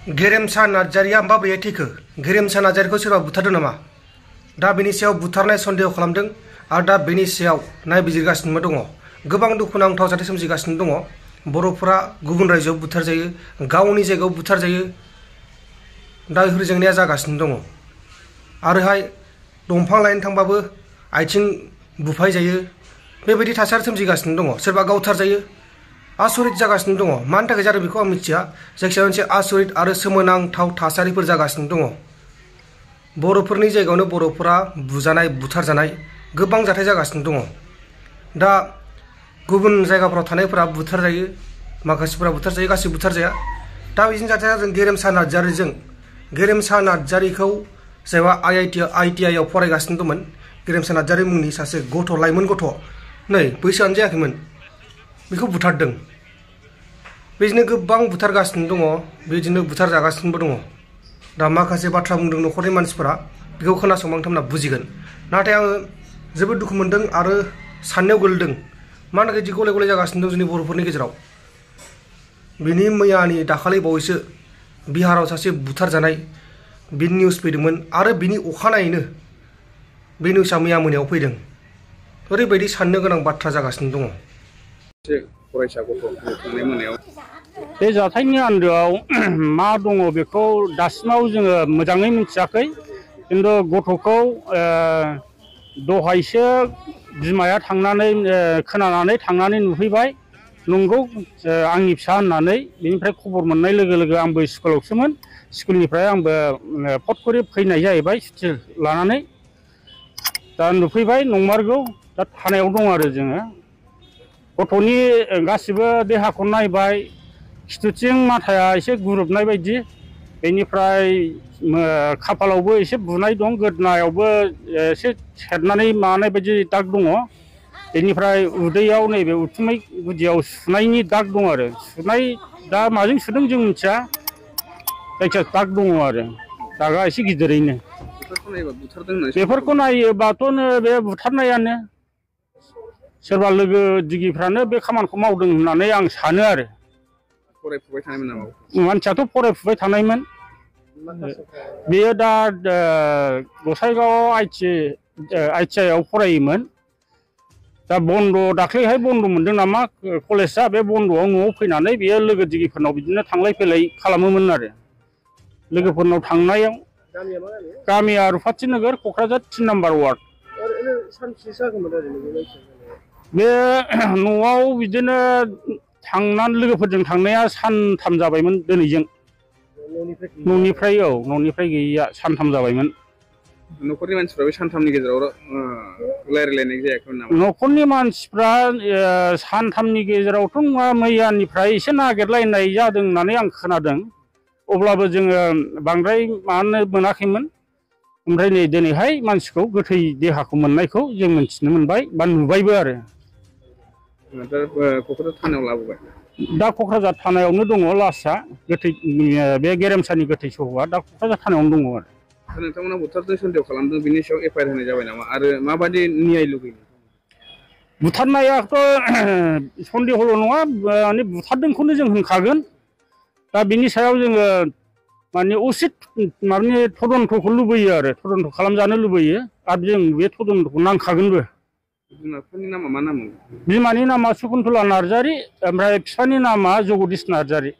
गेरेमसा नार्जारिया माबोरै थैखो? गेरेमसा नार्जारिखौ सोरबा बुथारदों नामा? दा बेनि सायाव बुथारनाय सन्देह खालामदों आरो दा बेनि सायाव नायबिजिरगासिनो दङ। गोबां दुखुनांथाव जाथाय सोमजिगासिनो दङ। बर'फोरा गुबुन रायजोआव बुथारजायो, गावनि जायगायाव बुथारजायो। दा बेफोर जेंनाया जागासिनो दङ। आरोहाय दंफां लायनो थांबाबो आथिं बुफाय जायो। बेबायदि थासारि सोमजिगासिनो दङ। सोरबा गावथारजायो। आसरित जागासिनो दङ। मानि थाखाय जादों बेखौ आं मिथिया। जायखिजाया मोनसे आसरित आरो सोमोनांथाव थासारिफोर जागासिनो दङ। बर'फोरनि जायगायावनो बर'फोरा बुजानाय बुथारजानाय गोबां जाथाय जागासिनो दङ। दा गुबुन जायगाफोराव थानायफोरा बुथारजायो, माखासेफोरा बुथारजायो, गासिबो बुथारजाया। दा बिदिनो जाथाया जों गेरेमसा नार्जारिजों। गेरेमसा नार्जारिखौ जायबा ITI आव फरायगासिनो दंमोन। गेरेमसा नार्जारि मुंनि सासे गथ', लाइमोन गथ', नै बैसोआनो जायाखैमोन, बेखौ बुथारदों। बिदिनो गोबां बुथारगासिनो दङ, बिदिनो बुथारजागासिनोबो दङ। दा माखासे बाथ्रा बुंदों न'खरनि मानसिफोरा, बेखौ खोनासंबा नोंथांमोना बुजिगोन। नाथाय आङो जोबोद दुखु मोनदों आरो साननायाव गोलैदों। मानो थाखाय गले गले जागासिनो दं जोंनि बर'फोरनि गेजेराव। बिनि मैयानि दाखालि बावैसो बिहाराव सासे बुथारजानाय बे निउस फैदोंमोन आरो बिनि अखानायैनो बे निउसआ मैया मोनायाव फैदों। ओरैबायदि साननो गोनां बाथ्रा जागासिनो दङ। फरायसा गथ' थांनाय मोनायाव बे जाथायनि आन्दोआव मा दङ बेखौ दासिमाव जोङो मोजाङै मिथियाखै। खिन्थु गथ'खौ दहायसो बिमाया थांनानै खोनानानै थांनानै नुहैबाय। नंगौ आंनि फिसा होननानै। बेनिफ्राय खबर मोननाय लोगो लोगो आंबो स्कुलावसोमोन। स्कुलनिफ्राय आंबो फटकरि फैनाय जाहैबाय सुथि लानानै। दा नुफैबाय नंमारगौ। दा थानायाव दं आरो जोङो। गथ'नि गासिबो देहाखौ नायबाय। खिथुथिं माथाया एसे गुरोबनाय बायदि। बेनिफ्राय खाफालावबो एसे बुनाय दं, गोदनायावबो एसे सेरनानै मानाय बायदि दाग दङ। बेनिफ्राय उदैयाव नैबे उथुमै गुदियाव सुनायनि दाग दं आरो। सुनाय दा माजों सुदों जों मिथिया। जायखिया दाग दङ आरो, दागआ एसे गिदिरैनो। बेफोरखौ नायोबाथ' बे बुथारनायानो। सोरबा लोगो दिगिफ्रानो बे खामानिखौ मावदों होननानै आं सानो आरो। फरायफुबाय थानायमोन नामा? मानसियाथ' फरायफुबाय थानायमोन। बेयो दा गसाइगावआव ITI आव फरायोमोन। दा बन्द' दाख्लैहाय बन्द' मोनदों नामा कलेजआ। बे बन्द'आव न'आव फैनानै बेयो लोगो दिगिफोरनाव बिदिनो थांलाय फैलाय खालामोमोन आरो। लोगोफोरनाव थांनायाव गामिया रुफाथि नोगोर, क'क्राझार 3 नाम्बार वार्ड। बे न'आव बिदिनो थांनानै लोगोफोरजों थांनाया सानथाम जाबायमोन दिनैजों। न'निफ्राय न'निफ्राय गैयैया सानथाम जाबायमोन। न'खरनि मानसिफ्रा बे सानथामनि गेजेराव रायज्लायनाय जायाखैमोन नामा? न'खरनि मानसिफ्रा सानथामनि गेजेरावथ' नङा, मैयानिफ्राय एसे नागिरलायनाय जादों होननानै आं खोनादों। अब्लाबो जोङो बांद्राय माबानो मोनाखैमोन। ओमफ्राय नै दिनैहाय मानसिखौ गोथै देहाखौ मोननायखौ जों मिथिनो मोनबाय बा नुबायबो आरो। क'क्राझार थानायाव लाबोबाय। दा क'क्राझार थानायावनो दङ लासआ। गोथै बे गेरेमसानि गोथै सहआ दा क'क्राझार थानायावनो दङ आरो। नोंथांमोना बुथारदों सन्देह खालामदों, बिनि सायाव FIR होनाय जाबाय नामा? आरो माबायदि न्याय लुगैयो? बुथारनायाथ' सन्देहल' नङा, माने बुथारदोंखौनो जों होनखागोन। दा बिनि सायाव जोङो माने उसित माने तदन्तखौ लुबैयो आरो, तदन्त खालामजानो लुबैयो। आरो जों बे तदन्तखौ नांखागोनबो। बिमा-बिफानि नामा मा नाम? बिमानि नामा शकुन्तला नार्जारि, ओमफ्राय बिफानि नामा जगदीश नार्जारि।